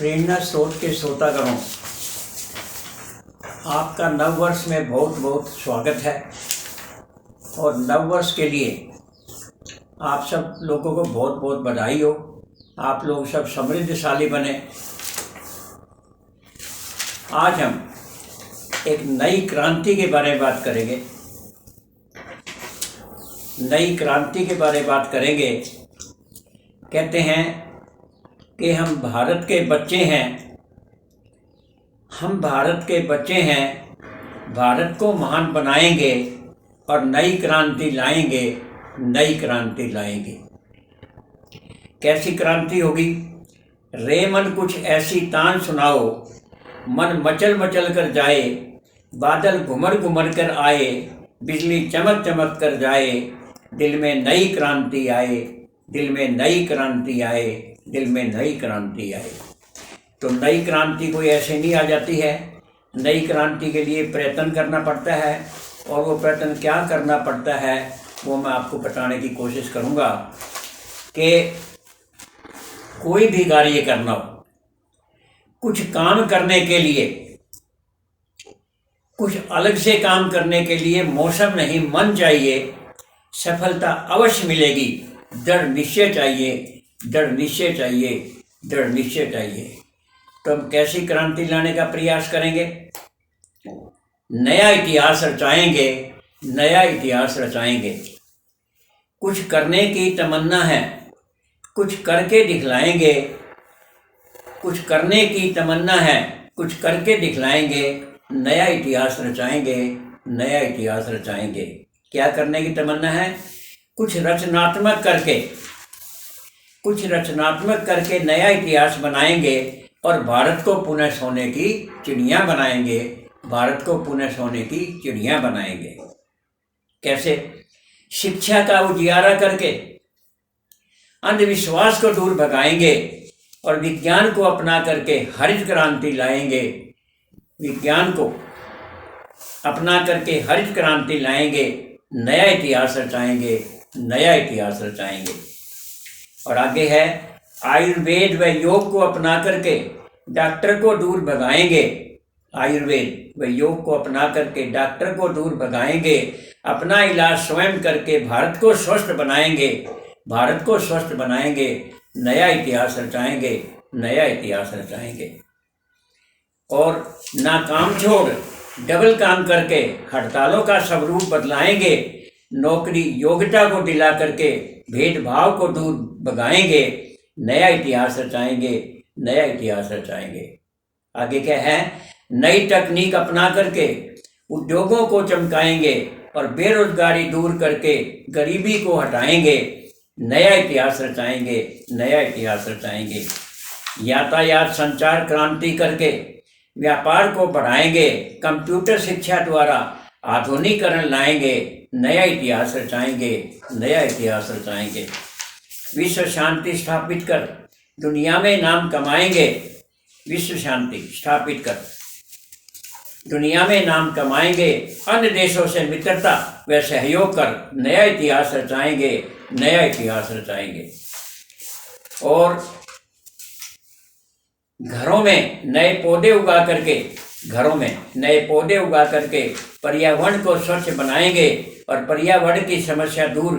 प्रेरणा स्रोत के श्रोतागणों, आपका नव वर्ष में बहुत बहुत स्वागत है। और नव वर्ष के लिए आप सब लोगों को बहुत बहुत बधाई हो। आप लोग सब समृद्धशाली बने। आज हम एक नई क्रांति के बारे में बात करेंगे। नई क्रांति के बारे में बात करेंगे। कहते हैं कि हम भारत के बच्चे हैं। हम भारत के बच्चे हैं, भारत को महान बनाएंगे और नई क्रांति लाएंगे। नई क्रांति लाएंगे। कैसी क्रांति होगी? रे मन कुछ ऐसी तान सुनाओ, मन मचल मचल कर जाए, बादल घुमर घुमर कर आए, बिजली चमक चमक कर जाए, दिल में नई क्रांति आए, दिल में नई क्रांति आए, दिल में नई क्रांति आए। तो नई क्रांति कोई ऐसे नहीं आ जाती है। नई क्रांति के लिए प्रयत्न करना पड़ता है, और वो प्रयत्न क्या करना पड़ता है वो मैं आपको बताने की कोशिश करूँगा। कि कोई भी कार्य करना हो, कुछ काम करने के लिए, कुछ अलग से काम करने के लिए मौसम नहीं, मन चाहिए। सफलता अवश्य मिलेगी। दृढ़ निश्चय चाहिए, दृढ़ निश्चय चाहिए, दृढ़ निश्चय चाहिए। तो हम कैसी क्रांति लाने का प्रयास करेंगे? नया इतिहास रचाएंगे, नया इतिहास रचाएंगे। कुछ करने की तमन्ना है, कुछ करके दिखलाएंगे। कुछ करने की तमन्ना है, कुछ करके दिखलाएंगे। नया इतिहास रचाएंगे, नया इतिहास रचाएंगे। क्या करने की तमन्ना है? कुछ रचनात्मक करके, कुछ रचनात्मक करके नया इतिहास बनाएंगे और भारत को पुनः सोने की चिड़िया बनाएंगे। भारत को पुनः सोने की चिड़िया बनाएंगे। कैसे? शिक्षा का उजियारा करके अंधविश्वास को दूर भगाएंगे और विज्ञान को अपना करके हरित क्रांति लाएंगे। विज्ञान को अपना करके हरित क्रांति लाएंगे। नया इतिहास रचाएंगे, नया इतिहास रचाएंगे। और आगे है, आयुर्वेद व योग को अपना करके डॉक्टर को दूर भगाएंगे। आयुर्वेद व योग को अपना करके डॉक्टर को दूर भगाएंगे। अपना इलाज स्वयं करके भारत को स्वस्थ बनाएंगे। भारत को स्वस्थ बनाएंगे। नया इतिहास रचाएंगे, नया इतिहास रचाएंगे। और नाकाम छोड़ डबल काम करके हड़तालों का स्वरूप बदलाएंगे। नौकरी योग्यता को दिला करके भेदभाव को दूर भगाएंगे। नया इतिहास रचाएंगे, नया इतिहास रचाएंगे। आगे क्या है? नई तकनीक अपना करके उद्योगों को चमकाएंगे और बेरोजगारी दूर करके गरीबी को हटाएंगे। नया इतिहास रचाएंगे, नया इतिहास रचाएंगे। यातायात संचार क्रांति करके व्यापार को बढ़ाएंगे। कंप्यूटर शिक्षा द्वारा आधुनिकीकरण लाएंगे। नया इतिहास रचाएंगे, नया इतिहास रचाएंगे। विश्व शांति स्थापित कर दुनिया में नाम कमाएंगे। विश्व शांति स्थापित कर दुनिया में नाम कमाएंगे। अन्य देशों से मित्रता व सहयोग कर नया इतिहास रचाएंगे, नया इतिहास रचाएंगे। और घरों में नए पौधे उगा करके, घरों में नए पौधे उगा करके पर्यावरण को स्वच्छ बनाएंगे और पर्यावरण की समस्या दूर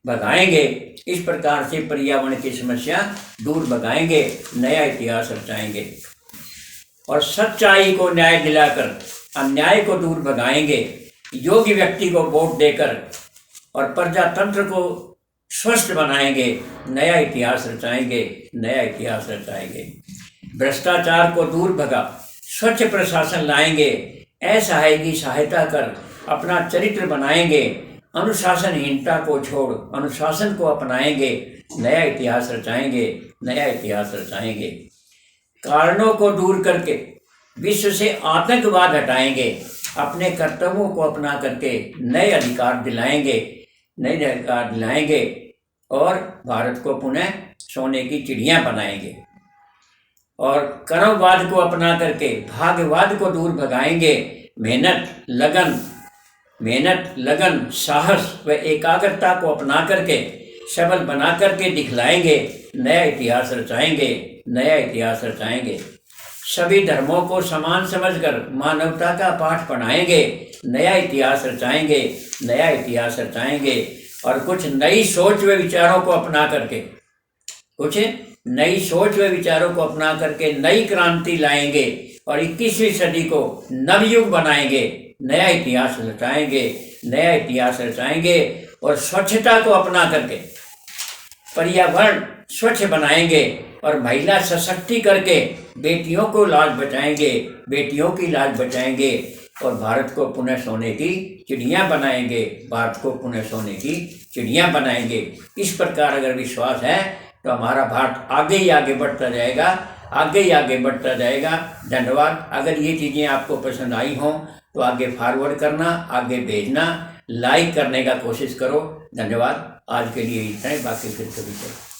भगाएंगे। इस प्रकार से पर्यावरण की समस्या दूर भगाएंगे, नया इतिहास रचाएंगे। और सच्चाई को न्याय दिलाकर अन्याय को दूर भगाएंगे। योग्य व्यक्ति को वोट देकर और प्रजातंत्र को स्वस्थ बनाएंगे। नया इतिहास रचाएंगे, नया इतिहास रचाएंगे। भ्रष्टाचार को दूर भगा स्वच्छ प्रशासन लाएंगे। असहाय की सहायता कर अपना चरित्र बनाएंगे। अनुशासनहीनता को छोड़ अनुशासन को अपनाएंगे। नया इतिहास रचाएंगे, नया इतिहास रचाएंगे। कारणों को दूर करके विश्व से आतंकवाद हटाएंगे। अपने कर्तव्यों को अपना करके नए अधिकार दिलाएंगे, नए अधिकार दिलाएंगे और भारत को पुनः सोने की चिड़िया बनाएंगे। और कर्मवाद को अपना करके भाग्यवाद को दूर भगाएंगे। मेहनत लगन साहस व एकाग्रता को अपना करके सबल बना करके दिखलाएंगे, नया इतिहास रचाएंगे, नया इतिहास रचाएंगे। सभी धर्मों को समान समझकर मानवता का पाठ पढ़ाएंगे, नया इतिहास रचाएंगे, नया इतिहास रचाएंगे। और कुछ नई सोच व विचारों को अपना करके, कुछ नई सोच व विचारों को अपना करके नई क्रांति लाएंगे और 21वीं सदी को नवयुग बनाएंगे, नया इतिहास रचाएंगे, नया इतिहास रचाएंगे। और स्वच्छता को अपना करके पर्यावरण स्वच्छ बनाएंगे और महिला सशक्ति करके बेटियों को लाज बचाएंगे, बेटियों की लाज बचाएंगे और भारत को पुनः सोने की चिड़िया बनाएंगे, भारत को पुनः सोने की चिड़िया बनाएंगे। इस प्रकार अगर विश्वास है तो हमारा भारत आगे ही आगे बढ़ता जाएगा, आगे ही आगे बढ़ता जाएगा। धन्यवाद। अगर ये चीज़ें आपको पसंद आई हों तो आगे फॉरवर्ड करना, आगे भेजना, लाइक करने का कोशिश करो। धन्यवाद। आज के लिए इतना ही, बाकी फिर कभी करो।